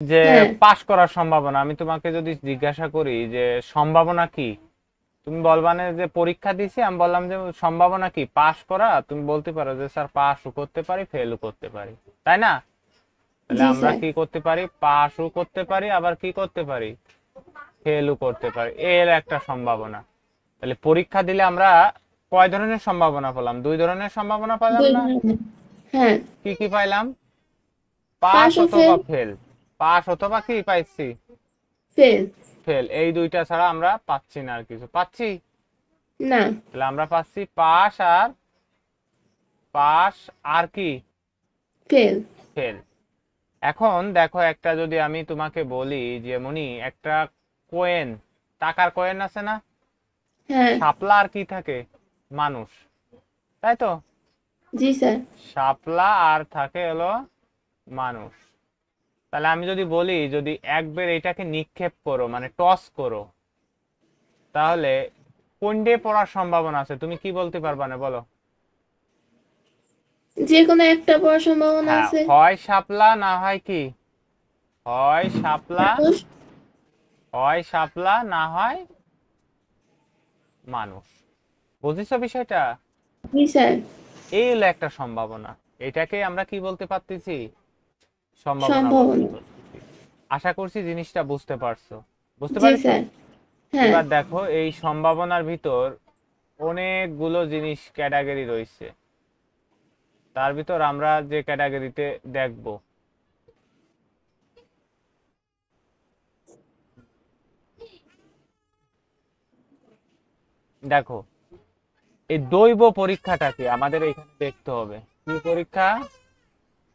যে হ্যাঁ। পাশ করার সম্ভাবনা, আমি তোমাকে যদি জিজ্ঞাসা করি যে সম্ভাবনা কি, তুমি বলবা না যে পরীক্ষা দিছি, আমি বললাম যে সম্ভাবনা কি পাশ করা, তুমি বলতে পারো যে স্যার পাশও করতে পারি ফেলও করতে পারি, তাই না? তাহলে জি আমরা স্যার। কি করতে পারি, পাশও করতে পারি আবার কি করতে পারি, ফেলও করতে পারি, এর একটা সম্ভাবনা। তাহলে পরীক্ষা দিলে আমরা কয় ধরনের সম্ভাবনা পেলাম, দুই ধরনের সম্ভাবনা পেলাম দুই না? ধরনের। হ্যাঁ। কি কি পাইলাম? পাস পাস ও অথবা ফেল। ফেল। পাস অথবা কি পাইছি, ফেল। ফেল। এই দুইটা ছাড়া আমরা পাচ্ছি না আর কিছু, পাচ্ছি? না। তাহলে আমরা পাচ্ছি পাস আর কি, ফেল। ফেল। এখন দেখো, একটা যদি আমি তোমাকে বলি যে মনি, একটা কয়েন, টাকার কয়েন আছে না, হ্যাঁ। শাপলা আর কি থাকে, মানুষ, তাই তো? জি স্যার। শাপলা আর থাকে হলো মানুষ। তাহলে আমি যদি বলি যদি একবার এটাকে নিক্ষেপ করো মানে টস করো, তাহলে কোনটে পড়ার সম্ভাবনা আছে, তুমি কি বলতে পারবা না বলো? যে কোনো একটা পড়ার সম্ভাবনা হ্যাঁ, আছে। হয় শাপলা না হয় কি, হয় শাপলা, মানুষ। হয় শাপলা না হয় মানুষ। বুঝেছো বিষয়টা? জি স্যার। এই হলো একটা সম্ভাবনা। এটাকে আমরা কি বলতে পারতেছি, সম্ভাবনা বলতে সম্ভাবনা। পারতেছি। আশা করছি জিনিসটা বুঝতে পারছো, বুঝতে জি পারছো? স্যার। হ্যাঁ। এবার দেখো, এই সম্ভাবনার ভিতর অনেকগুলো জিনিস ক্যাটাগরি রয়েছে। তার ভিতর আমরা যে ক্যাটাগরিতে দেখব, দেখো, এই দৈব পরীক্ষাটাকে আমাদের এখানে দেখতে হবে। কি পরীক্ষা?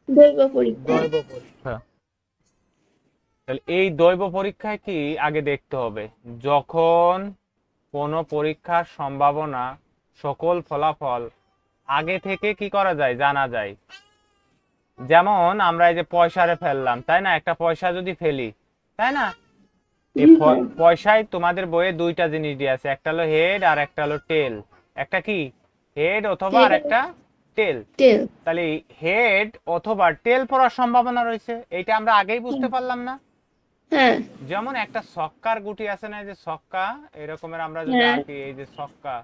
দৈব পরীক্ষা। দৈব পরীক্ষা। তাহলে এই দৈব পরীক্ষায় কি আগে দেখতে হবে, যখন কোনো পরীক্ষার সম্ভাবনা, সকল ফলাফল আগে থেকে কি করা যায়, জানা যায়। যেমন আমরা এই যে পয়সারে ফেললাম, তাই না? একটা পয়সা যদি ফেলি, তাই না? এই জি স্যার। পয়সায় তোমাদের বইয়ে দুইটা জিনিস দিয়ে আছে, একটা হলো হেড আর একটা হলো টেল। একটা কি, হেড অথবা আর হেড। একটা টেল। টেল। তাহলে হেড অথবা টেল পড়ার সম্ভাবনা রয়েছে, এইটা আমরা আগেই বুঝতে পারলাম না? হ্যাঁ। যেমন একটা ছক্কার গুটি আছে না, এই যে ছক্কা, এরকমের আমরা যদি হ্যাঁ। আঁকি, এই যে ছক্কা,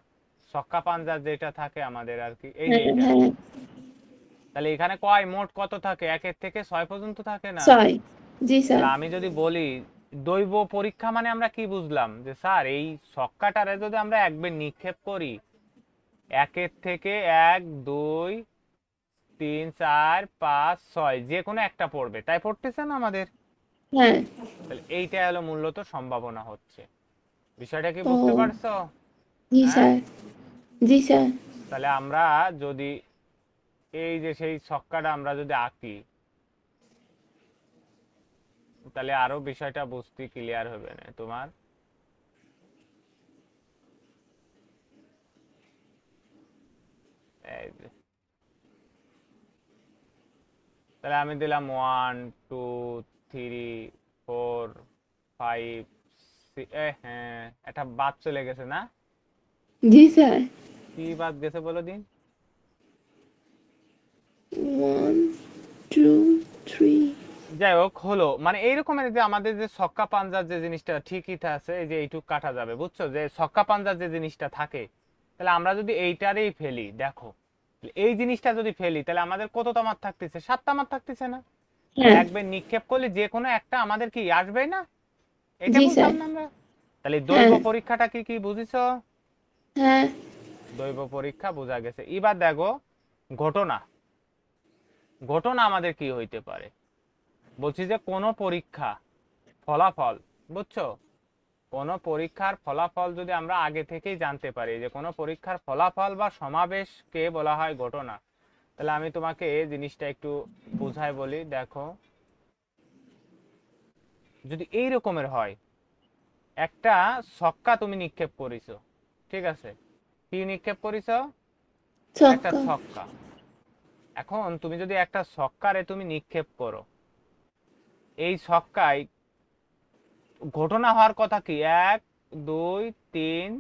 ছক্কা পাঞ্জা যেটা থাকে আমাদের আর কি, এই যে হ্যাঁ। এটা। হ্যাঁ। তাহলে এখানে কয় মোট কত থাকে, একের থেকে ছয় পর্যন্ত থাকে না? ছয়। জি স্যার। তাহলে আমি যদি বলি দৈব পরীক্ষা মানে আমরা কি বুঝলাম, যে স্যার এই ছক্কাটারে যদি আমরা একবার নিক্ষেপ করি, একের থেকে এক, দুই, তিন, চার, পাঁচ, ছয়, যে কোনো একটা পড়বে, তাই পড়তেছে না আমাদের? হ্যাঁ। তাহলে এইটাই হলো মূলত সম্ভাবনা হচ্ছে। বিষয়টা কি ও। বুঝতে পারছো? জি হ্যাঁ। স্যার। জি স্যার। তাহলে আমরা যদি এই যে সেই ছক্কাটা আমরা যদি আঁকি, তাহলে আরো বিষয়টা বুঝতে ক্লিয়ার হবে না তোমার? এই যে, তাহলে আমি দিলাম 1 2 3 4 5, হ্যাঁ, একটা বাদ চলে গেছে না? জি স্যার। কি বাদ গেছে বলো দিন? One, two, three. যাই হোক, হলো মানে এইরকমের যে আমাদের যে ছক্কা পাঞ্জার যে জিনিসটা ঠিকই আছে, এই যে এইটুক কাটা যাবে, বুঝছো, যে ছক্কা পাঞ্জার যে জিনিসটা থাকে। তাহলে আমরা যদি এইটারেই ফেলি, দেখো, এই জিনিসটা যদি ফেলি, তাহলে আমাদের কত তামার থাকতেছে, 7 তামার থাকতেছে না? তাহলে হ্যাঁ। একবার নিক্ষেপ করলে যে কোনো একটা আমাদের কি আসবেই না? এটা জি স্যার। বুঝলাম না আমরা? তাহলে দৈব হ্যাঁ। পরীক্ষাটা কি কি বুঝিছো? হ্যাঁ। দৈব পরীক্ষা বোঝা গেছে। এবার দেখো, ঘটনা, ঘটনা আমাদের কি হইতে পারে, বলছি যে কোন পরীক্ষা ফলাফল, বুঝছো, কোন পরীক্ষার ফলাফল যদি আমরা আগে থেকেই জানতে পারি, যে কোন পরীক্ষার ফলাফল বা সমাবেশকে বলা হয় ঘটনা। তাহলে আমি তোমাকে এই জিনিসটা একটু বুঝাই বলি, দেখো, যদি এই রকমের হয়, একটা ছক্কা তুমি নিক্ষেপ করিছো, ঠিক আছে, কি নিক্ষেপ করিছো, একটা ছক্কা। ছক্কা। এখন তুমি যদি একটা ছক্কারে তুমি নিক্ষেপ করো, এই ছক্কায় ঘটনা হওয়ার কথা কি, 1 2 3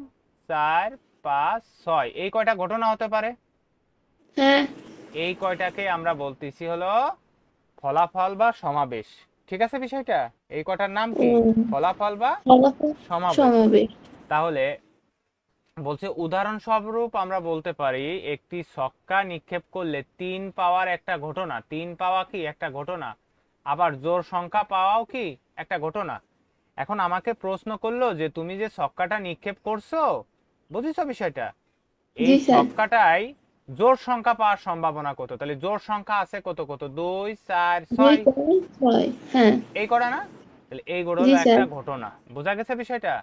4 5 6, এই কয়টা ঘটনা হতে পারে? হ্যাঁ। এই কয়টাকে আমরা বলতেছি হলো ফলাফল বা সমাবেশ, ঠিক আছে বিষয়টা? এই কটার নাম কি? ও ফলাফল বা ফলাফল সমাবেশ। সমাবেশ। তাহলে বলছে উদাহরণস্বরূপ আমরা বলতে পারি একটি ছক্কা নিক্ষেপ করলে 3 পাওয়ার একটা ঘটনা। 3 পাওয়া কি একটা ঘটনা, আবার জোড় সংখ্যা পাওয়াও কি একটা ঘটনা। এখন আমাকে প্রশ্ন করলো যে তুমি যে ছক্কাটা নিক্ষেপ করছো, বুঝেছো বিষয়টা? এই জি স্যার। ছক্কাটাই জোড় সংখ্যা পাওয়ার সম্ভাবনা কত? তাহলে জোড় সংখ্যা আছে কত কত, 2 4 দুই 6, 6। হ্যাঁ। এই কটা না? তাহলে এই গড় জি হলো স্যার। একটা ঘটনা। বোঝা গেছে বিষয়টা?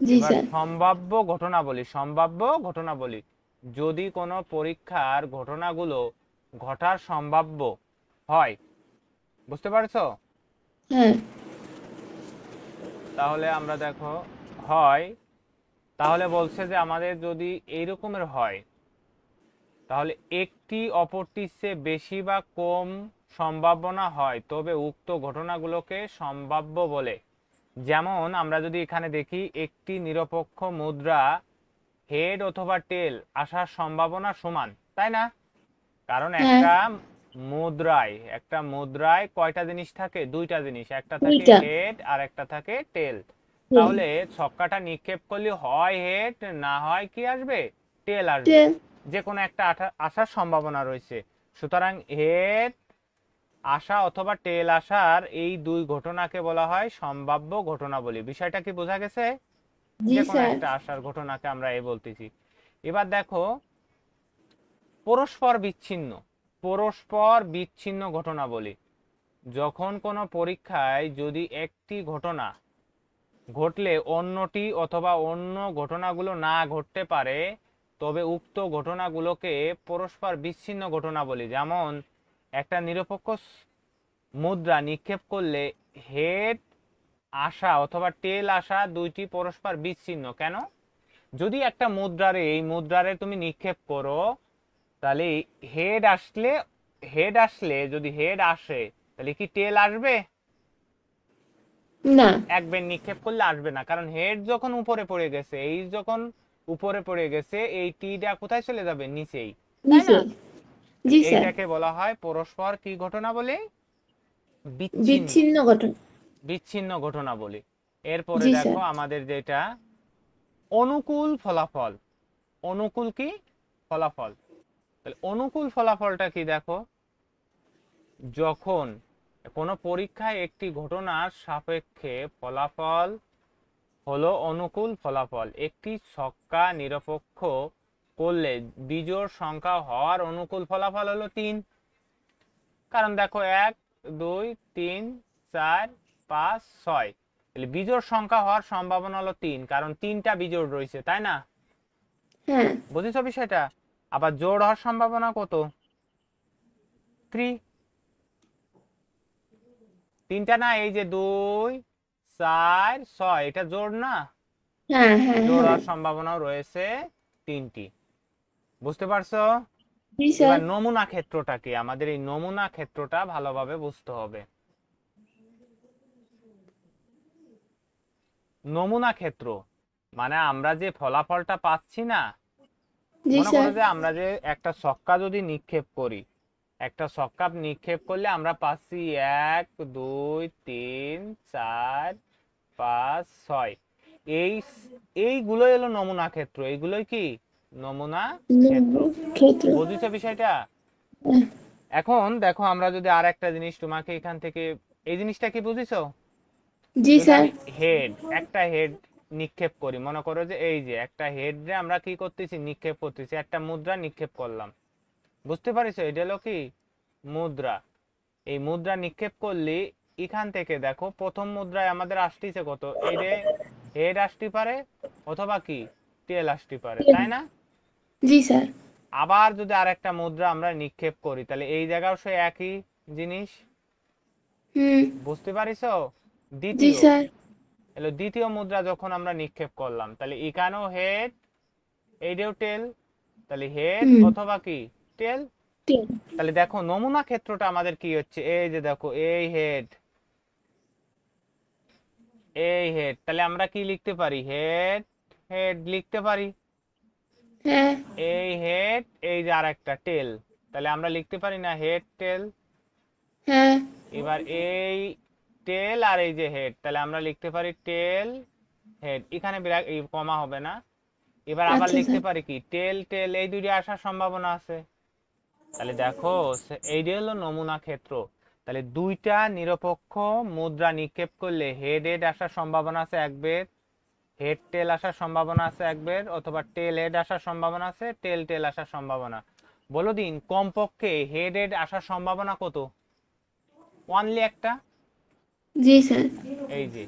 জি এবার স্যার। সম্ভাব্য ঘটনাবলী, সম্ভাব্য ঘটনাবলী, যদি কোনো পরীক্ষার ঘটনাগুলো ঘটার সম্ভাব্য হয়, বুঝতে পারছো? হ্যাঁ। তাহলে আমরা দেখো হয়, তাহলে বলছে যে আমাদের যদি এই রকমের হয়, তাহলে একটি অপরটির চেয়ে বেশি বা কম সম্ভাবনা হয়, তবে উক্ত ঘটনাগুলোকে সম্ভাব্য বলে। যেমন আমরা যদি এখানে দেখি একটি নিরপেক্ষ মুদ্রা হেড অথবা টেল আসার সম্ভাবনা সমান, তাই না? কারণ হ্যাঁ। একটা মুদ্রায় কয়টা জিনিস থাকে? দুইটা জিনিস, একটা থাকে দুইটা। হেড আর একটা থাকে টেল। টেন। তাহলে ছক্কাটা নিক্ষেপ করলে হয় হেড, না হয় কি আসবে? টেল আসবে। টেন। যে কোনো একটা আসার সম্ভাবনা রয়েছে। সুতরাং হেড আসা অথবা টেল আসার এই দুই ঘটনাকে বলা হয় সম্ভাব্য ঘটনাবলী। বিষয়টা কি বোঝা গেছে? জি যে কোনো স্যার। একটা আসার ঘটনাকে আমরা এই বলতেছি। এবার দেখো পরস্পর বিচ্ছিন্ন, পরস্পর বিচ্ছিন্ন ঘটনাবলী। যখন কোনো পরীক্ষায় যদি একটি ঘটনা ঘটলে অন্যটি অথবা অন্য ঘটনাগুলো না ঘটতে পারে, তবে উক্ত ঘটনাগুলোকে পরস্পর বিচ্ছিন্ন ঘটনা বলি। যেমন একটা নিরপেক্ষ মুদ্রা নিক্ষেপ করলে হেড আসা অথবা টেল আসা দুইটি পরস্পর বিচ্ছিন্ন। কেন? যদি একটা এই মুদ্রারে তুমি নিক্ষেপ করো, তাহলে হেড আসলে যদি হেড আসে, তাহলে কি টেল আসবে? না। একবার নিক্ষেপ করলে আসবে না, কারণ হেড যখন উপরে পড়ে গেছে, এই যখন উপরে পড়ে গেছে, এই টিটা কোথায় চলে যাবে? নিচেই, তাই না? নিচে। তাহলে জি স্যার। এইটাকে বলা হয় পরস্পর কি ঘটনা বলে? বিচ্ছিন্ন, বিচ্ছিন্ন ঘটনা। বিচ্ছিন্ন ঘটনা বলি। এরপরে জি দেখো স্যার। আমাদের যেটা অনুকূল ফলাফল। অনুকূল কি ফলাফল? তাহলে অনুকূল ফলাফলটা কি দেখো, যখন কোনো পরীক্ষায় একটি ঘটনার সাপেক্ষে ফলাফল হলো অনুকূল ফলাফল। একটি ছক্কা নিরপেক্ষ করলে বিজোড় সংখ্যা হওয়ার অনুকূল ফলাফল হলো 3। কারণ দেখো 1 2 3 4 5 6, তাহলে বিজোড় সংখ্যা হওয়ার সম্ভাবনা হলো 3, কারণ 3টা বিজোড় রয়েছে, তাই না? হ্যাঁ। বুঝেছো বিষয়টা? আবার জোড় হওয়ার সম্ভাবনা কত? 3। তিনটা না, এই যে 2 4 6, এটা জোড় না? হ্যাঁ। হ্যাঁ। জোড় হ্যাঁ। হওয়ার সম্ভাবনাও রয়েছে 3টি। বুঝতে পারছো? জি স্যার। এবার নমুনা ক্ষেত্রটা কি, আমাদের এই নমুনা ক্ষেত্রটা ভালোভাবে বুঝতে হবে। নমুনা ক্ষেত্র মানে আমরা যে ফলাফলটা পাচ্ছি না, জি মনে করো স্যার। যে আমরা যে একটা ছক্কা যদি নিক্ষেপ করি, একটা ছক্কা নিক্ষেপ করলে আমরা পাচ্ছি 1 2 3 4 5 6, এই এইগুলোই হলো নমুনা ক্ষেত্র। এইগুলোই কি নমুনা ক্ষেত্র। ক্ষেত্র। বুঝেছো বিষয়টা? এখন দেখো আমরা যদি আর একটা জিনিস তোমাকে এখান থেকে, এই জিনিসটা কি বুঝেছো? জি যদি স্যার। আমি একটা হেড নিক্ষেপ করি, মনে করো যে এই যে একটা হেড রে আমরা কি করতেছি? নিক্ষেপ করতেছি, একটা মুদ্রা নিক্ষেপ করলাম। বুঝতে পারিছো? এটা হলো কি মুদ্রা। এই মুদ্রা নিক্ষেপ করলে এখান থেকে দেখো প্রথম মুদ্রায় আমাদের আসতেছে কত? এই রে হেড আসতে পারে অথবা কি টেল আসতে পারে, তাই না? জি স্যার। আবার যদি আর একটা মুদ্রা আমরা নিক্ষেপ করি, তাহলে এই জায়গাও সে একই জিনিস। হুম। বুঝতে পারিছো? জি দ্বিতীয় স্যার। এলো দ্বিতীয় মুদ্রা যখন আমরা নিক্ষেপ করলাম, তাহলে এখানেও হেড, এইটাও টেল, তাহলে হেড হুম। অথবা কি টেল। টেন। তাহলে দেখো নমুনা ক্ষেত্রটা আমাদের কি হচ্ছে, এই যে দেখো এই হেড, এই হেড, তাহলে আমরা কি লিখতে পারি? হেড হেড লিখতে পারি। হ্যাঁ। এই হেড, এই যে আর একটা টেল, তাহলে আমরা লিখতে পারি না হেড টেল? হ্যাঁ। এবার এই টেল আর এই যে হেড, তাহলে আমরা লিখতে পারি টেল হেড, এখানে এই কমা হবে না। এবার আবার আচ্ছা লিখতে স্যার। পারি কি টেল টেল, এই দুইটা আসার সম্ভাবনা আছে। তাহলে দেখো এইটা হলো নমুনা ক্ষেত্র। তাহলে দুইটা নিরপেক্ষ মুদ্রা নিক্ষেপ করলে হেড হেড আসার সম্ভাবনা আছে এক বের, হেড টেল আসার সম্ভাবনা আছে এক বের, অথবা টেল হেড আসার সম্ভাবনা আছে, টেল টেল আসার সম্ভাবনা। বলো দিন কমপক্ষে হেড হেড আসার সম্ভাবনা কত? অনলি একটা। জি স্যার। এই যে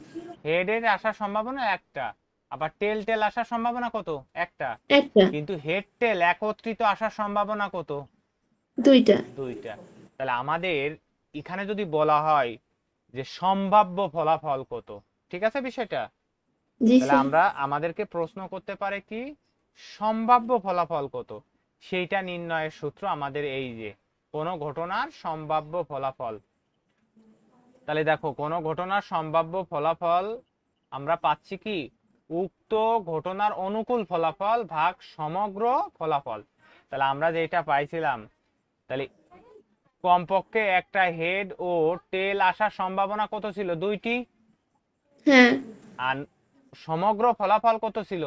হেড হেড আসার সম্ভাবনা একটা, আবার টেল টেল আসার সম্ভাবনা কত? একটা। একটা। কিন্তু হেড টেল একত্রিত আসার সম্ভাবনা কত? দুইটা। দুইটা। তাহলে আমাদের এখানে যদি বলা হয় যে সম্ভাব্য ফলাফল কত, ঠিক আছে বিষয়টা? জি তাহলে স্যার। আমরা আমাদেরকে প্রশ্ন করতে পারে কি সম্ভাব্য ফলাফল কত, সেইটা নির্ণয়ের সূত্র আমাদের এই যে কোন ঘটনার সম্ভাব্য ফলাফল। তাহলে দেখো কোন ঘটনার সম্ভাব্য ফলাফল আমরা পাচ্ছি কি উক্ত ঘটনার অনুকূল ফলাফল ভাগ সমগ্র ফলাফল। তাহলে আমরা যেটা পাইছিলাম, তাহলে কমপক্ষে একটা হেড ও টেল আসার সম্ভাবনা কত ছিল? দুইটি। হ্যাঁ। আর সমগ্র ফলাফল কত ছিল?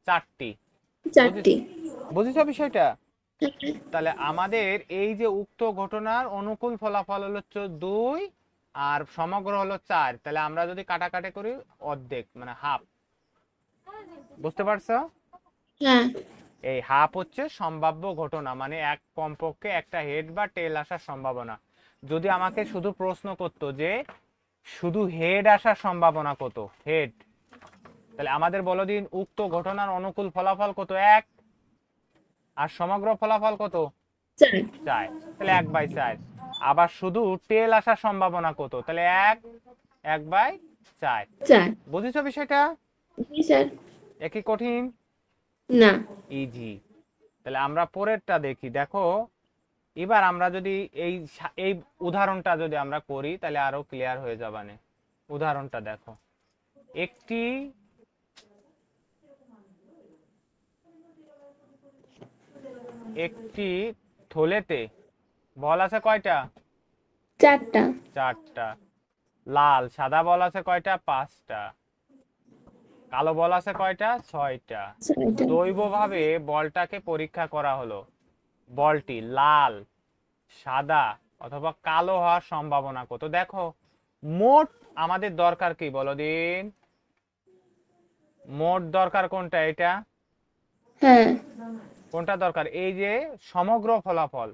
চারটি। চারটি। বুঝেছো বিষয়টা? হ্যাঁ। তাহলে আমাদের এই যে উক্ত ঘটনার অনুকূল ফলাফল হলো 2 আর সমগ্র হলো 4, তাহলে আমরা যদি কাটাকাটি করি অর্ধেক মানে হাফ। বুঝতে পারছো? হ্যাঁ। এই হাফ হচ্ছে সম্ভাব্য ঘটনা, মানে এক কমপক্ষে একটা হেড বা টেল আসার সম্ভাবনা। যদি আমাকে শুধু প্রশ্ন করতো যে শুধু হেড আসার সম্ভাবনা কত, হেড, তাহলে আমাদের বলো দিন উক্ত ঘটনার অনুকূল ফলাফল কত? 1। আর সমগ্র ফলাফল কত? চার। 4। তাহলে 1/4। আবার শুধু টেল আসার সম্ভাবনা কত? তাহলে 1/4। চার। বুঝেছো বিষয়টা? জি স্যার। একই কঠিন? না। ইজি। তাহলে আমরা পরেরটা দেখি। দেখো এবার আমরা যদি এই এই উদাহরণটা যদি আমরা করি তাহলে আরো ক্লিয়ার হয়ে যাবে। উদাহরণটা দেখো, একটি একটি থলেতে বল আছে কয়টা? চারটা। 4টা। লাল সাদা বল আছে কয়টা? 5টা। কালো বল আছে কয়টা? 6টা। ছয়টা। দৈবভাবে বলটাকে পরীক্ষা করা হলো, বলটি লাল, সাদা অথবা কালো হওয়ার সম্ভাবনা কত? দেখো মোট আমাদের দরকার কি বলো দিন? মোট দরকার কোনটা? এটা হ্যাঁ। কোনটা দরকার? এই যে সমগ্র ফলাফল।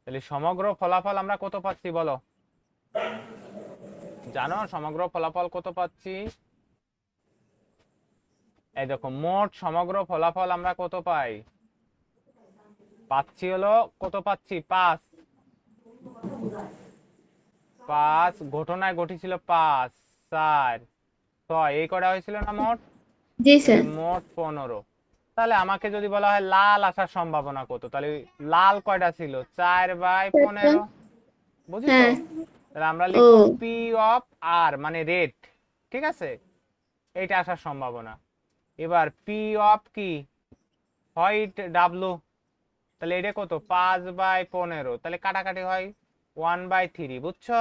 তাহলে সমগ্র ফলাফল আমরা কত পাচ্ছি বলো? জানো সমগ্র ফলাফল কত পাচ্ছি? এই দেখো মোট সমগ্র ফলাফল আমরা কত পাই? পাচ্ছি হলো কত পাচ্ছি? 5। 5 ঘটনায় ঘটেছিল 5, 4, 6, এই কটা হয়েছিল না মোট? জি তাহলে স্যার। মোট 15। তাহলে আমাকে যদি বলা হয় লাল আসার সম্ভাবনা কত, তাহলে লাল কয়টা ছিল? 4/15। বুঝিছো? হ্যাঁ। তাহলে আমরা ও। লিখবো পি অফ আর মানে রেড, ঠিক আছে? এইটা আসার সম্ভাবনা। এবার পি অফ কি? হোয়াইট ডাব্লু, তাহলে এটা কত? 5/15। তাহলে কাটাকাটি হয় 1/3। বুঝছো?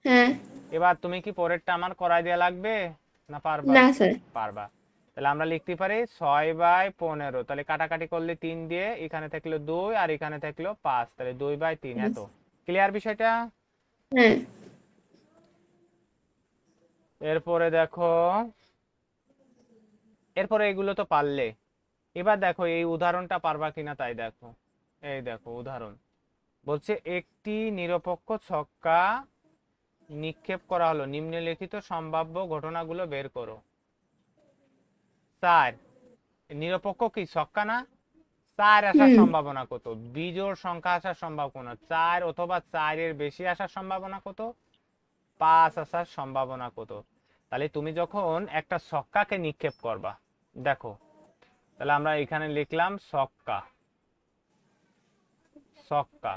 হ্যাঁ। এবার তুমি কি পরেরটা আমার করাই দেওয়া লাগবে না পারবা? না স্যার। পারবা। তাহলে আমরা লিখতে পারি 6/15। তাহলে কাটাকাটি করলে 3 দিয়ে, এখানে থাকলো 2 আর এখানে থাকলো 5, তাহলে 2/3। এত ক্লিয়ার বিষয়টা? হ্যাঁ। এরপরে দেখো, এরপরে এগুলো তো পারলে। এবার দেখো এই উদাহরণটা পারবা কিনা তাই দেখো। এই দেখো উদাহরণ বলছে একটি নিরপেক্ষ ছক্কা নিক্ষেপ করা হলো, নিম্নলিখিত সম্ভাব্য ঘটনাগুলো বের করো। 4 নিরপেক্ষ কি ছক্কা না? 4 আসার হুম। সম্ভাবনা কত? বিজোড় সংখ্যা আসার সম্ভাবনা 4 অথবা 4 এর বেশি আসার সম্ভাবনা কত? 5 আসার সম্ভাবনা কত? তাহলে তুমি যখন একটা ছক্কাকে নিক্ষেপ করবা, দেখো তাহলে আমরা এখানে লিখলাম ছক্কা, ছক্কা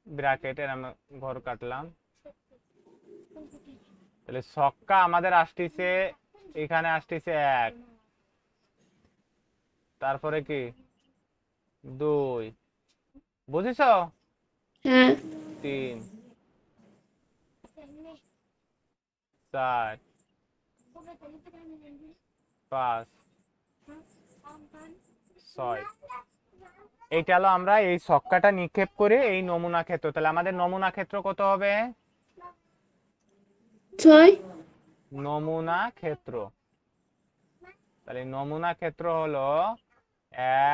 ব্র্যাকেটের আমি ঘর কাটলাম। তাহলে ছক্কা আমাদের আসতেছে, এখানে আসতেছে 1, তারপরে কি 2, বুঝিছো? হ্যাঁ। 3, 4 5 6। এইটা হলো আমরা এই ছক্কাটা নিক্ষেপ করে এই নমুনা ক্ষেত্র, তাহলে আমাদের নমুনা ক্ষেত্র কত হবে? 6 নমুনা ক্ষেত্র, তাহলে নমুনা ক্ষেত্র হলো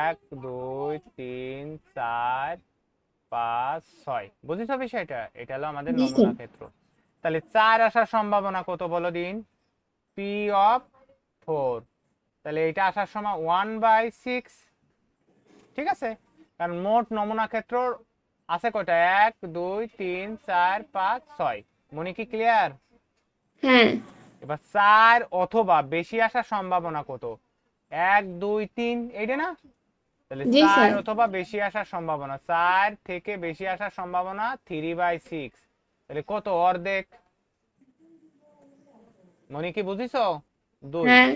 1 2 3 4 5 6। বুঝেছো বিষয়টা? এটা হলো আমাদের জি নমুনা স্যার ক্ষেত্র। তাহলে 4 আসার সম্ভাবনা কত বলো দিন? P of 4। তাহলে এটা আসার সময় 1/6। ঠিক আছে, কারণ মোট নমুনা ক্ষেত্র আছে কয়টা? 1 2 3 4 5 6। মনে কি ক্লিয়ার? হ্যাঁ এবার 4 অথবা বেশি আসার সম্ভাবনা কত? 1 2 3, এইটা না? তাহলে জি 4 স্যার অথবা বেশি আসার সম্ভাবনা, 4 থেকে বেশি আসার সম্ভাবনা 3/6। তাহলে কত? অর্ধেক। মনে কি বুঝিছো? 2। হ্যাঁ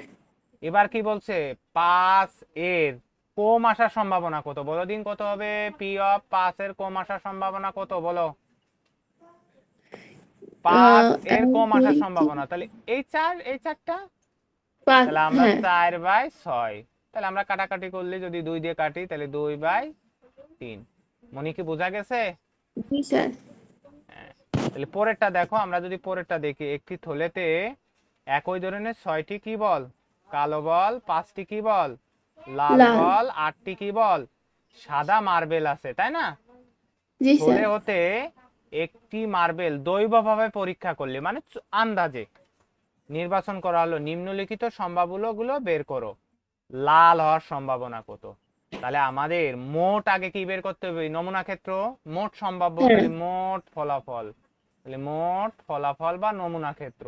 এবার কি বলছে? 5 এর কম আসার সম্ভাবনা কত বলো দিন? কত হবে? পি অফ 5 এর কম আসার সম্ভাবনা কত বলো? 5 এর 1 কম 2 আসার 3 সম্ভাবনা, তাহলে এই 4টা, 5 তাহলে আমরা হ্যাঁ 4/6। তাহলে আমরা কাটাকাটি করলে যদি 2 দিয়ে কাটি তাহলে 2/3। মনে কি বোঝা গেছে? জি স্যার হ্যাঁ। তাহলে পরেরটা দেখো, আমরা যদি পরেরটা দেখি, একটি থলেতে একই ধরনের 6টি কি বল? কালো বল, 5টি কি বল? লাল লাল বল, 8টি কি বল? সাদা মার্বেল আছে, তাই না? জি থলে স্যার হতে একটি মার্বেল দৈবভাবে পরীক্ষা করলে, মানে আন্দাজে নির্বাচন করা হলো, নিম্নলিখিত সম্ভাবনাগুলো বের করো। লাল হওয়ার সম্ভাবনা কত? তাহলে আমাদের মোট আগে কি বের করতে হবে? নমুনা ক্ষেত্র, মোট সম্ভাব্য, হ্যাঁ তাহলে মোট ফলাফল। তাহলে মোট ফলাফল বা নমুনা ক্ষেত্র,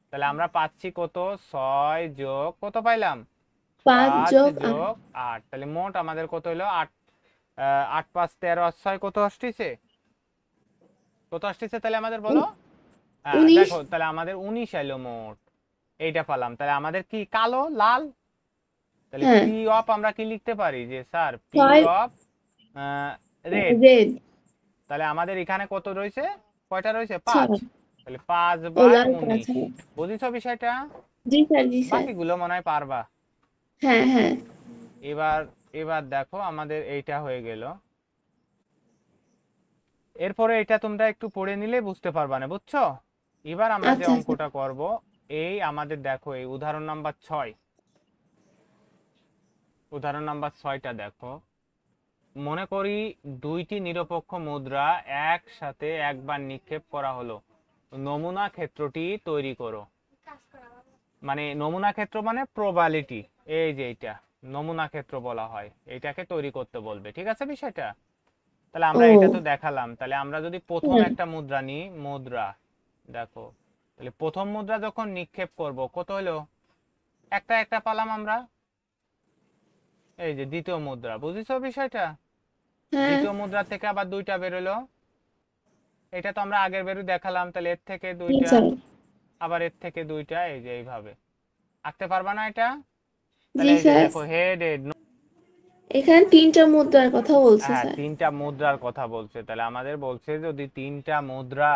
তাহলে আমরা পাচ্ছি কত? 6 যোগ কত পাইলাম? 5 5 যোগ 8 যোগ 8। তাহলে মোট আমাদের কত হলো? 8 8 5 13 আর 6 কত আসছে? কত আসছে তাহলে আমাদের বলো? হ্যাঁ 19 দেখো, তাহলে আমাদের 19 আইলো মোট। এইটা পেলাম। তাহলে আমাদের কি কালো, লাল? তাহলে হ্যাঁ পি অফ আমরা কি লিখতে পারি? যে sir P 5 of red. Red তাহলে আমাদের এখানে কত রয়েছে? কয়টা রয়েছে? 5। 6 তাহলে 5 ও বাই লাল 5 19। হ্যাঁ বুঝেছো বিষয়টা? জি স্যার জি স্যার বাকিগুলো মনে হয় পারবা। হ্যাঁ হ্যাঁ এবার এবার দেখো আমাদের এইটা হয়ে গেল। এরপরে এটা তোমরা একটু পড়ে নিলে বুঝতে পারবা না, বুঝছো? এবার আমরা যে আচ্ছা আচ্ছা অঙ্কটা করব, এই আমাদের দেখো এই উদাহরণ নাম্বার 6। উদাহরণ নাম্বার 6টা দেখো। মনে করি দুইটি নিরপেক্ষ মুদ্রা একসাথে একবার নিক্ষেপ করা হলো। নমুনা ক্ষেত্রটি তৈরি করো। মানে নমুনা ক্ষেত্র মানে প্রবাবিলিটি, এই যে এটা নমুনা ক্ষেত্র বলা হয়, এটাকে তৈরি করতে বলবে। ঠিক আছে বিষয়টা? তাহলে আমরা এটা তো ও দেখালাম। তাহলে আমরা যদি প্রথম হ্যাঁ একটা মুদ্রা নিই, মুদ্রা দেখো, তাহলে প্রথম মুদ্রা যখন নিক্ষেপ করব কত হলো? একটা একটা পালাম আমরা। এই যে দ্বিতীয় মুদ্রা, বুঝেছো বিষয়টা? হ্যাঁ দ্বিতীয় মুদ্রা থেকে আবার দুইটা বেরোলো। এটা তো আমরা আগের বেরও দেখালাম। তাহলে এর থেকে জি দুইটা, স্যার আবার এর থেকে দুইটা, এই যে এইভাবে আঁকতে পারবা না এটা? জি তাহলে এই যে স্যার দেখো হেড হেড। এখানে 3টা মুদ্রার কথা বলছে হ্যাঁ, স্যার 3টা মুদ্রার কথা বলছে। তাহলে আমাদের বলছে যদি 3টা মুদ্রা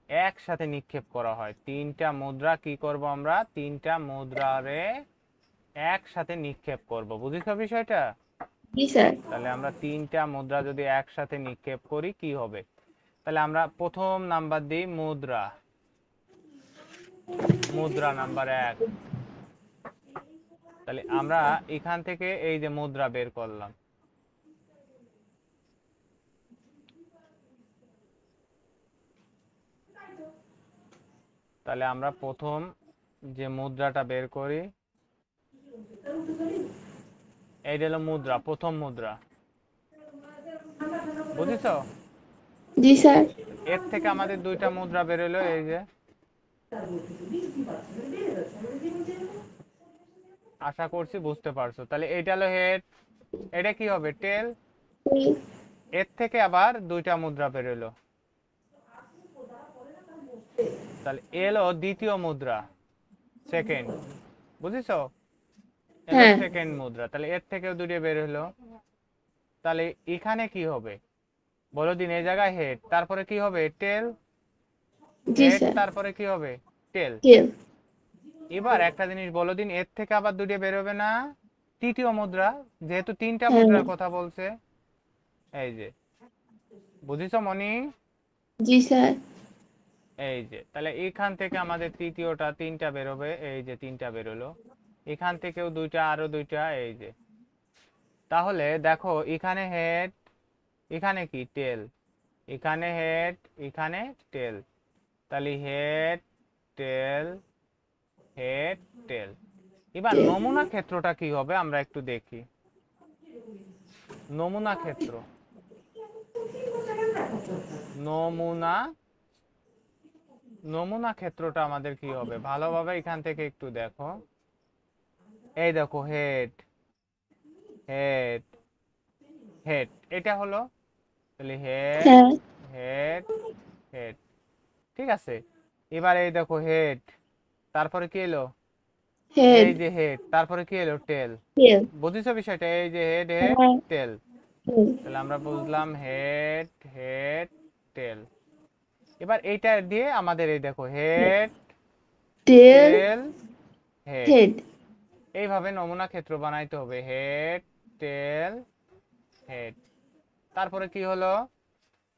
একসাথে নিক্ষেপ করা হয়, 3টা মুদ্রা কি করব আমরা? 3টা মুদ্রারে একসাথে নিক্ষেপ করব। বুঝেছো বিষয়টা? জি স্যার তাহলে আমরা 3টা মুদ্রা যদি একসাথে নিক্ষেপ করি কি হবে? তাহলে আমরা প্রথম নাম্বার দিই মুদ্রা। মুদ্রা নাম্বার 1। তাহলে আমরা এখান থেকে এই যে মুদ্রা বের করলাম। তাহলে আমরা প্রথম যে মুদ্রাটা বের করি, এইটা হলো মুদ্রা, প্রথম মুদ্রা। বুঝেছো? জি স্যার এর থেকে আমাদের দুইটা মুদ্রা বেরোলো, এই যে আশা করছি বুঝতে পারছো। তাহলে এইটা হলো হেড, এটা কি হবে? টেল। এর থেকে আবার দুইটা মুদ্রা বেরোলো, তাহলে এলো দ্বিতীয় মুদ্রা, সেকেন্ড। বুঝেছো? এলো হ্যাঁ সেকেন্ড মুদ্রা। তাহলে এর থেকেও দুটো বের হলো। তাহলে এখানে কি হবে বলো দিন? এই জায়গায় হেড, তারপরে কি হবে? টেল। জি হেড, স্যার তারপরে কি হবে? টেল। টেল। এবার একটা জিনিস বলো দিন, এর থেকে আবার দুটো বেরোবে না? তৃতীয় মুদ্রা, যেহেতু তিনটা হ্যাঁ মুদ্রার কথা বলছে। এই যে, বুঝিছো মনি? জি স্যার। এই যে, তাহলে এখান থেকে আমাদের তৃতীয়টা তিনটা বেরোবে, এই যে তিনটা বেরোলো। এখান থেকেও দুইটা, আরো দুইটা, এই যে। তাহলে দেখো এখানে হেড, এখানে কি টেল, এখানে হেড, এখানে টেল। তাহলে হেড, টেল, হেড, টেল। এবার টেল। নমুনা ক্ষেত্রটা কি হবে আমরা একটু দেখি। নমুনা ক্ষেত্র, নমুনা, নমুনা ক্ষেত্রটা আমাদের কি হবে ভালোভাবে এখান থেকে একটু দেখো। এই দেখো হেড, হেড, হেড, এটা হলো। তাহলে হেড, হ্যাঁ। হেড, হেড, ঠিক আছে। এবার এই দেখো হেড, তারপরে কি এলো? হেড। এই যে হেড, তারপরে কি এলো? টেল। টেল। বুঝিছো বিষয়টা? এই যে হেড, হেড, হ্যাঁ। টেল। টেল। তাহলে আমরা বুঝলাম হেড, হেড, টেল। এবার এইটা দিয়ে আমাদের এই দেখো head, tail. Tail, head, head. এইভাবে নমুনা ক্ষেত্র বানাইতে হবে। Head, tail, head. তারপরে কি হলো?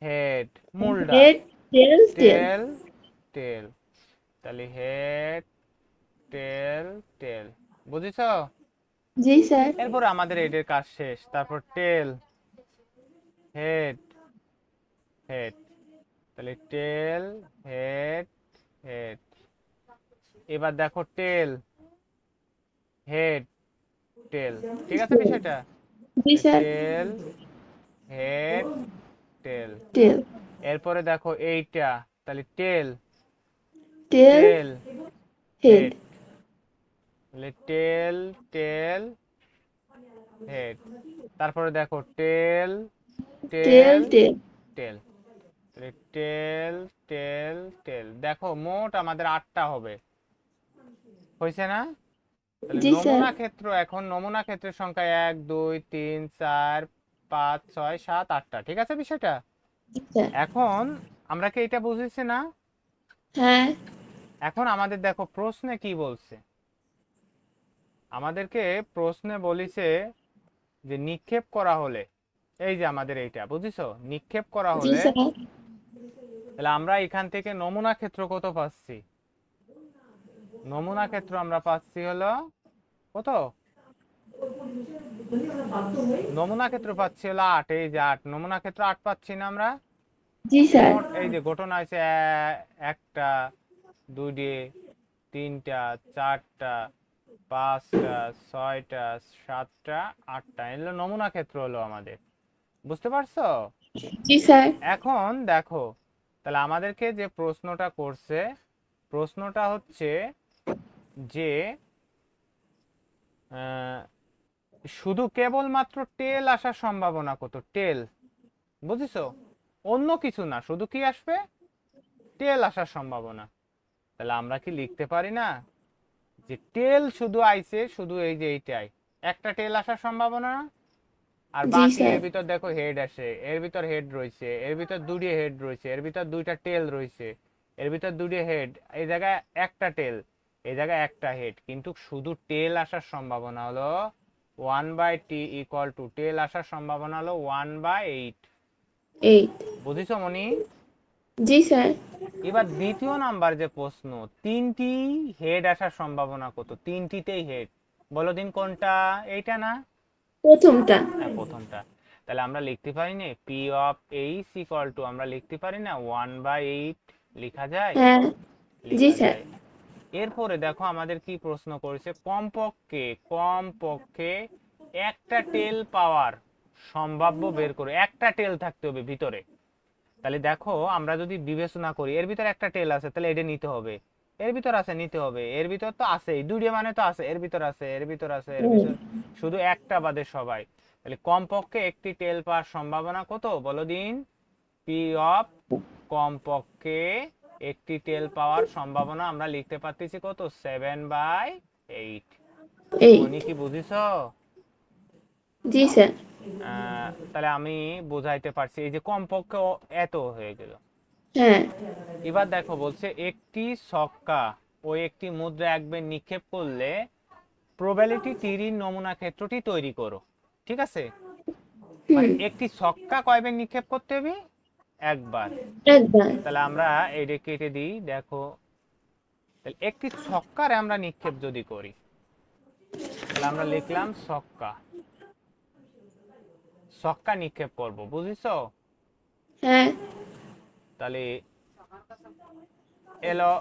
হেড, মূলটা, head. Tail. Tail. Tail, tail. তাহলে হেড, টেল, টেল। বুঝিছো? জি স্যার। এরপরে আমাদের এটার কাজ শেষ। তারপর টেল, হেড, হেড। তাহলে টেল, হেড, হেড। এবার দেখো টেল, হেড, টেল। ঠিক আছে বিষয়টা? জি স্যার। টেল, হেড, টেল। টেল। এরপরে দেখো এইটা, তাহলে টেল, টেল। Tail, head. হেড। তাহলে টেল, টেল, হেড। তারপরে দেখো টেল, টেল। Tail, tail. টেল। তাহলে টেল, টেল, টেল। দেখো মোট আমাদের 8টা হবে। হয়েছে না? তাহলে জি স্যার। নমুনা ক্ষেত্র, এখন নমুনা ক্ষেত্রের সংখ্যা 1 2 3 4 5 6 7 8টা। ঠিক আছে বিষয়টা? জি স্যার। এখন আমরা কি এটা বুঝেছি না? হ্যাঁ। এখন আমাদের দেখো প্রশ্নে কি বলছে। আমাদেরকে প্রশ্নে বলিছে যে নিক্ষেপ করা হলে, এই যে আমাদের এইটা বুঝিছো, নিক্ষেপ করা জি হলে, স্যার। তাহলে আমরা এখান থেকে নমুনা ক্ষেত্র কত পাচ্ছি? নমুনা ক্ষেত্র আমরা পাচ্ছি হলো কত? নমুনা ক্ষেত্র পাচ্ছি হলো 8। এই যে 8, নমুনা ক্ষেত্র 8 পাচ্ছি না আমরা? জি স্যার। মোট এই যে ঘটনা আছে একটা, দুইটে, তিনটা, চারটা, পাঁচটা, ছয়টা, সাতটা, আটটা। এগুলো নমুনা ক্ষেত্র হলো আমাদের। বুঝতে পারছো? জি স্যার। এখন দেখো, তাহলে আমাদেরকে যে প্রশ্নটা করছে, প্রশ্নটা হচ্ছে যে আহ, শুধু কেবলমাত্র টেল আসার সম্ভাবনা কত? টেল, বুঝিছো? অন্য কিছু না, শুধু কি আসবে? টেল আসার সম্ভাবনা। তাহলে আমরা কি লিখতে পারি না যে টেল শুধু আইছে, শুধু এই যে এইটাই একটা টেল আসার সম্ভাবনা, আর জি বাকি স্যার। এর ভিতর দেখো হেড আসে, এর ভিতর হেড রয়েছে, এর ভিতর দুটি হেড রয়েছে, এর ভিতর দুইটা টেল রয়েছে, এর ভিতর দুটি হেড, এই জায়গায় একটা টেল, এই জায়গায় একটা হেড, কিন্তু শুধু টেল আসার সম্ভাবনা হলো 1/t ইকুয়াল টু, টেল আসার সম্ভাবনা হলো 1/8। 8। বুঝিছো মনি? জি স্যার। এবার দ্বিতীয় নাম্বার যে প্রশ্ন, তিনটি হেড আসার সম্ভাবনা কত? তিনটিতেই হেড, বলো দিন কোনটা? এইটা না? প্রথমটা। হ্যাঁ, প্রথমটা। তাহলে আমরা লিখতে পারি না P of H equal to, আমরা লিখতে পারি না 1/8? লেখা যায়? হ্যাঁ। জি লেখা স্যার। যায়। এরপরে দেখো আমাদের কি প্রশ্ন করেছে, কমপক্ষে, কমপক্ষে একটা টেল পাওয়ার সম্ভাব্য বের করে, একটা টেল থাকতে হবে ভিতরে। তাহলে দেখো আমরা যদি বিবেচনা করি, এর ভিতরে একটা টেল আছে, তাহলে এটা নিতে হবে। এর ভিতর আছে, নিতে হবে। এর ভিতর তো আছেই, দুইটা মানে তো আছে, এর ভিতর আছে, এর ভিতর আছে, এর হুম। ভিতর, শুধু একটা বাদে সবাই। তাহলে কমপক্ষে একটি টেল পাওয়ার সম্ভাবনা কত বলো দিন? পি অফ, কমপক্ষে একটি টেল পাওয়ার সম্ভাবনা আমরা লিখতে পারতেছি কত? 7/8। 8। মনি কি বুঝিছ? জি স্যার। তাহলে আমি বোঝাইতে পারছি, এই যে কমপক্ষে এত হয়ে গেল। হ্যাঁ। এবার দেখো বলছে একটি ছক্কা, ওই একটি মুদ্রা একবার নিক্ষেপ করলে প্রবাবিলিটি টিরির নমুনা ক্ষেত্রটি তৈরি করো। ঠিক আছে, মানে হুম, একটি ছক্কা কয়বার নিক্ষেপ করতে হবে? একবার। একবার। তাহলে আমরা এটা কেটে দিই, দেখো তাহলে একটি ছক্কার আমরা নিক্ষেপ যদি করি, তাহলে আমরা লিখলাম ছক্কা, ছক্কা নিক্ষেপ করব, বুঝিছো? হ্যাঁ, তাহলে এলো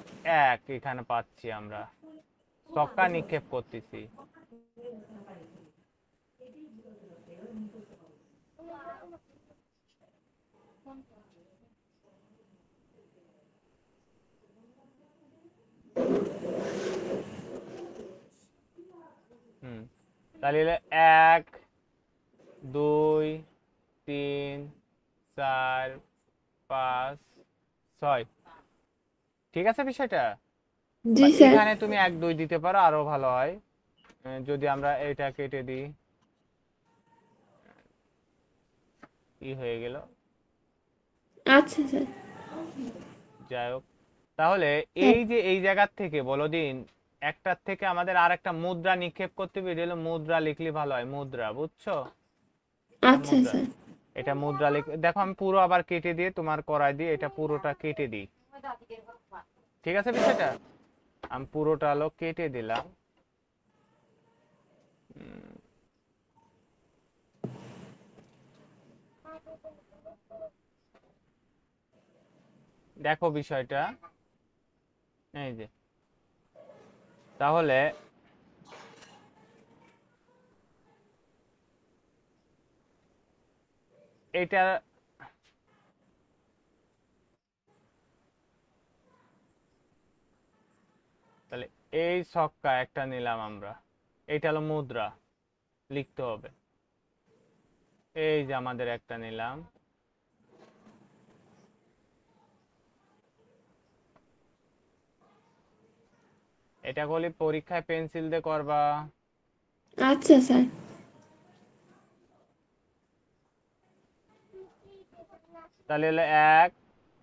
এক, এখানে পাচ্ছি আমরা ছক্কা নিক্ষেপ করতেছি। হুম, তাহলে এলো এক, দুই, তিন, চার, পাঁচ, ছয়। ঠিক আছে বিষয়টা? জি বা স্যার। এখানে তুমি এক দুই দিতে পারো, আরো ভালো হয়। যদি আমরা এটা কেটে দিই, কি হয়ে গেল, আচ্ছা স্যার। যাই হোক। তাহলে হ্যাঁ, এই যে এই জায়গার থেকে বলো দিন, একটার থেকে আমাদের আর একটা মুদ্রা নিক্ষেপ করতে হবে, এটা হলো মুদ্রা, লিখলে ভালো হয়, মুদ্রা, বুঝছো? এটা আচ্ছা মুদ্রা, স্যার। এটা মুদ্রা লিখ, দেখো আমি পুরো আবার কেটে দিয়ে তোমার করাই দিয়ে এটা পুরোটা কেটে দিই। ঠিক আছে বিষয়টা? আমি পুরোটা আলো কেটে দিলাম। উম, দেখো বিষয়টা, এই যে, তাহলে এটা, তাহলে এই ছক্কা একটা নিলাম আমরা, এটা হলো মুদ্রা, লিখতে হবে। এই যে আমাদের একটা নিলাম, এটা করলে পরীক্ষায় পেন্সিল দিয়ে করবা। আচ্ছা স্যার। তাহলে হলো এক,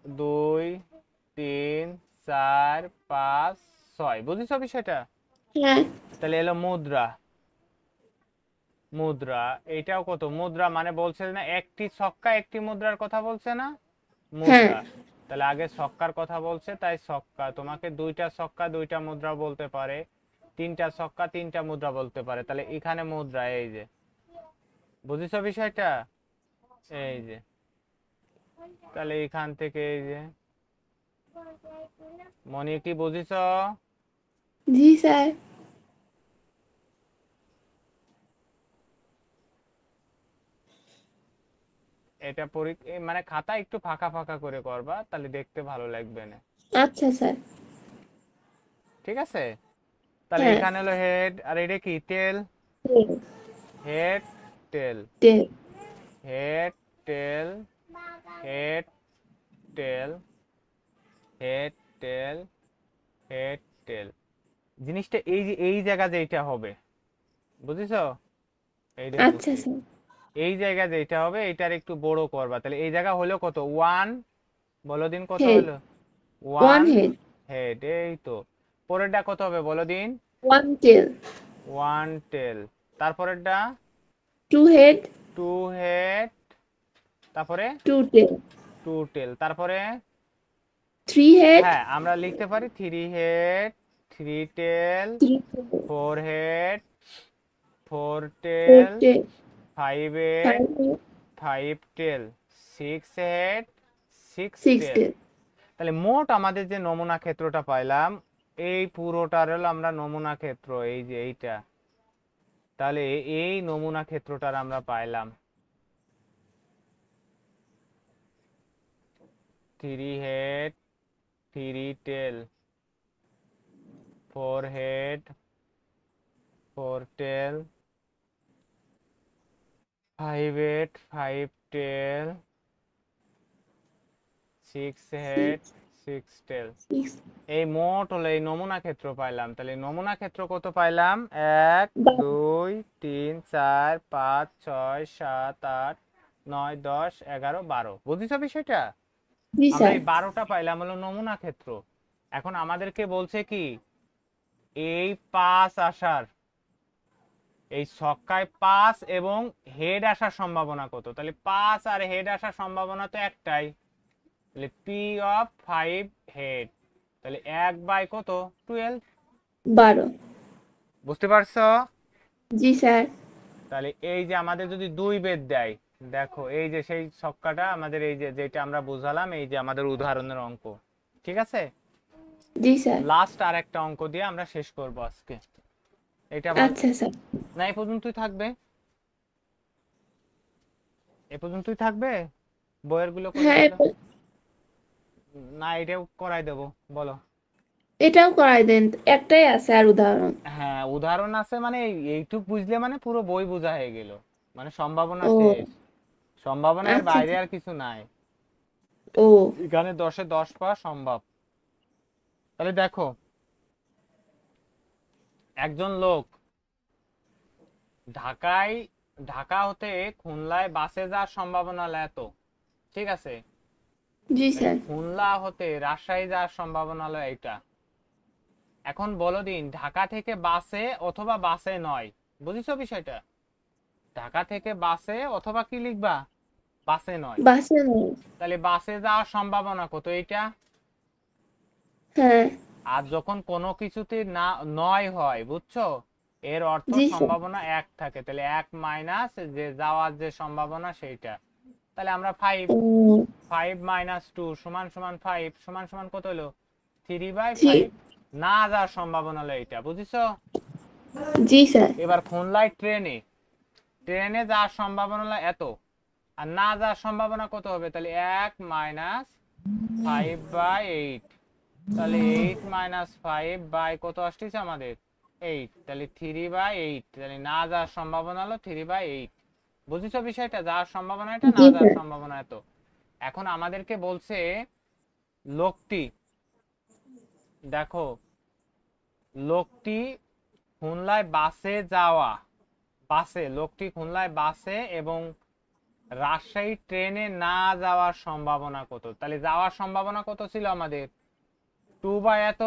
দুই, তিন, চার, পাঁচ, ছয়, বুঝেছো বিষয়টা? হ্যাঁ, তাহলে এলো মুদ্রা, মুদ্রা, এইটাও কত মুদ্রা, মানে বলছে না একটি ছক্কা একটি মুদ্রার কথা বলছে না, হ্যাঁ, মুদ্রা। তাহলে আগে ছক্কার কথা বলছে, তাই ছক্কা, তোমাকে দুইটা ছক্কা দুইটা মুদ্রা বলতে পারে, তিনটা ছক্কা তিনটা মুদ্রা বলতে পারে। তাহলে এখানে মুদ্রা, এই যে, বুঝেছো বিষয়টা? এই যে, তাহলে এখান থেকে এই যে, মনি কি বুঝিছো? জি স্যার। এটা মানে খাতা একটু ফাঁকা ফাঁকা করে করবা, তাহলে দেখতে ভালো লাগবে না। আচ্ছা স্যার। ঠিক আছে, তাহলে হ্যাঁ, এখানে হলো হেড, আর এটা কি টেল, tail, head, tail, tail, head, tail, head, tail, head, tail, head, টেল। জিনিসটা এই যে এই জায়গা যেটা হবে, বুঝেছো? এইটা আচ্ছা মুছি, স্যার। এই জায়গা যেটা হবে এটার একটু বড় করবা। তাহলে এই জায়গা হলো কত, ওয়ান, বলো দিন কত হেড, হলো? ওয়ান ওয়ান হেড, হেড, এই তো। পরেরটা কত হবে বলো দিন? One tail, one tail. তারপরেরটা টু হেড, টু হেড, তারপরে টু টেল, টু টেল, তারপরে থ্রি হেড, হ্যাঁ আমরা লিখতে পারি three head, three tail, three tail, four head, four four tail, tail, five head, five head, five tail, six head, six six tail. Tail. তাহলে মোট আমাদের যে নমুনা ক্ষেত্রটা পাইলাম, এই পুরোটার হলো আমরা নমুনা ক্ষেত্র, এই যে এইটা, তাহলে এই নমুনা ক্ষেত্রটার আমরা পাইলাম three head, three tail, four head, four টেল, five head, five tail, six head, six, six টেল। সিক্স, এই মোট হলো এই নমুনা ক্ষেত্র পাইলাম। তাহলে নমুনা ক্ষেত্র কত পাইলাম? এক, বারো। দুই, তিন, চার, পাঁচ, ছয়, সাত, আট, নয়, 10, 11, 12, বুঝেছো বিষয়টা? জি আমরা স্যার। এই 12টা পাইলাম হলো নমুনা ক্ষেত্র। এখন আমাদেরকে বলছে কি, এই 5 আসার, এই ছক্কায় 5 এবং হেড আসার সম্ভাবনা কত? তাহলে 5 আর হেড আসার সম্ভাবনা তো একটাই, তাহলে পি অফ 5 হেড, তাহলে 1 বাই কত? 12। 12। বুঝতে পারছো? জি স্যার। তাহলে এই যে আমাদের যদি 2 বেদ দেয়, দেখো এই যে সেই ছক্কাটা আমাদের, এই যে যেটা আমরা বুঝালাম, এই যে আমাদের উদাহরণের অঙ্ক, ঠিক আছে? জি স্যার। লাস্ট আর একটা অঙ্ক দিয়ে আমরা শেষ করব আজকে। এটা বল। আচ্ছা স্যার। না, এই পর্যন্তই থাকবে, এ পর্যন্তই থাকবে। বইয়ের গুলো করে হ্যাঁ, ফেলো। না, এটাও করাই দেবো, বলো। এটাও করাই দেন, একটাই আছে আর উদাহরণ। হ্যাঁ, উদাহরণ আছে মানে এইটুক বুঝলে মানে পুরো বই বোঝা হয়ে গেল, মানে সম্ভাবনা ও শেষ, সম্ভাবনা এর আচ্ছা বাইরে স্যার। আর কিছু নাই। ও এখানে 10-এ 10 পাওয়া সম্ভব। তাহলে দেখো, একজন লোক ঢাকায়, ঢাকা হতে খুলনায় বাসে যাওয়ার সম্ভাবনা এত, ঠিক আছে? জি তাহলে স্যার। খুলনা হতে রাজশাহী যাওয়ার সম্ভাবনা হলো এইটা। এখন বলো দিন, ঢাকা থেকে বাসে অথবা বাসে নয়, বুঝেছো বিষয়টা? ঢাকা থেকে বাসে অথবা কি লিখবা? বাসে নয়। বাসে নেই। তাহলে বাসে যাওয়ার সম্ভাবনা কত? এইটা। হ্যাঁ। আর যখন কোনো কিছুতে না নয় হয়, বুঝছো, এর অর্থ জি স্যার। সম্ভাবনা 1 থাকে, তাহলে 1 মাইনাস যে যাওয়ার যে সম্ভাবনা সেইটা। তাহলে আমরা 5, ও 5 মাইনাস 2 সমান সমান 5 সমান সমান কত হলো? 3/5। জি। না যাওয়ার সম্ভাবনা হলো এইটা, বুঝেছো? জি স্যার। এবার খুলনায় ট্রেনে, ট্রেনে যাওয়ার সম্ভাবনা হলো এত, আর না যাওয়ার সম্ভাবনা কত হবে? তাহলে 1 মাইনাস 5/8, তাহলে 8 মাইনাস 5 বাই কত আসতেছে আমাদের? 8, তাহলে 3/8, তাহলে না যাওয়ার সম্ভাবনা হলো 3/8। বুঝেছো বিষয়টা? যাওয়ার সম্ভাবনা এটা, না জি যাওয়ার স্যার। সম্ভাবনা এত। এখন আমাদেরকে বলছে লোকটি, দেখো, লোকটি খুলনায় বাসে যাওয়া, বাসে, লোকটি খুলনায় বাসে এবং রাজশাহী ট্রেনে না যাওয়ার সম্ভাবনা কত? তাহলে যাওয়ার সম্ভাবনা কত ছিল আমাদের? 2/এত,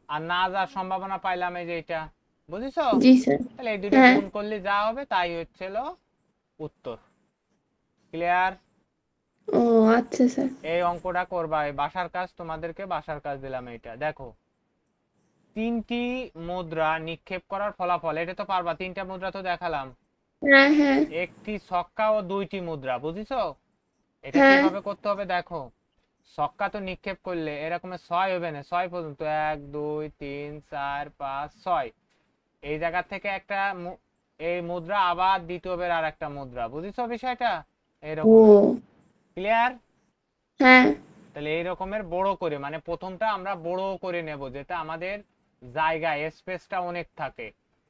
আর না যাওয়ার সম্ভাবনা পাইলাম এই যে এটা, বুঝেছো? জি স্যার। তাহলে এই দুটো হ্যাঁ। গুণ করলে যা হবে তাই হচ্ছিল উত্তর। ক্লিয়ার? ও আচ্ছা স্যার। এই অঙ্কটা করবা, এই বাসার কাজ, তোমাদেরকে বাসার কাজ দিলাম। এইটা দেখো, 3টি মুদ্রা নিক্ষেপ করার ফলাফল, এটা তো পারবা, 3টা মুদ্রা তো দেখালাম। হ্যাঁ হ্যাঁ। একটি ছক্কা ও 2টি মুদ্রা, বুঝেছো? এটা হ্যাঁ। কিভাবে করতে হবে দেখো। ছক্কা তো নিক্ষেপ করলে এরকম 6 হবে না, 6 পর্যন্ত, 1 2 3 4 5 6, এই জায়গা থেকে একটা এই মুদ্রা, আবার দ্বিতীয় বের আর একটা মুদ্রা, বুঝেছো বিষয়টা? এইরকমের। ও ক্লিয়ার? হ্যাঁ। তাহলে এই রকমের বড় করে, মানে প্রথমটা আমরা বড় করে নেব, যেটা আমাদের জায়গায় স্পেসটা অনেক থাকে,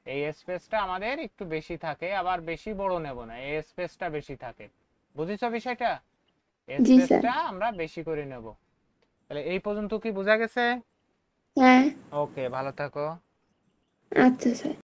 এই স্পেসটা আমাদের একটু বেশি থাকে, আবার বেশি বড় নেব না, এই স্পেসটা বেশি থাকে। বুঝেছো বিষয়টা? জি স্যার। স্পেসটা আমরা বেশি করে নেব। তাহলে এই পর্যন্ত কি বোঝা গেছে? হ্যাঁ। ওকে, ভালো থাকো। আচ্ছা স্যার।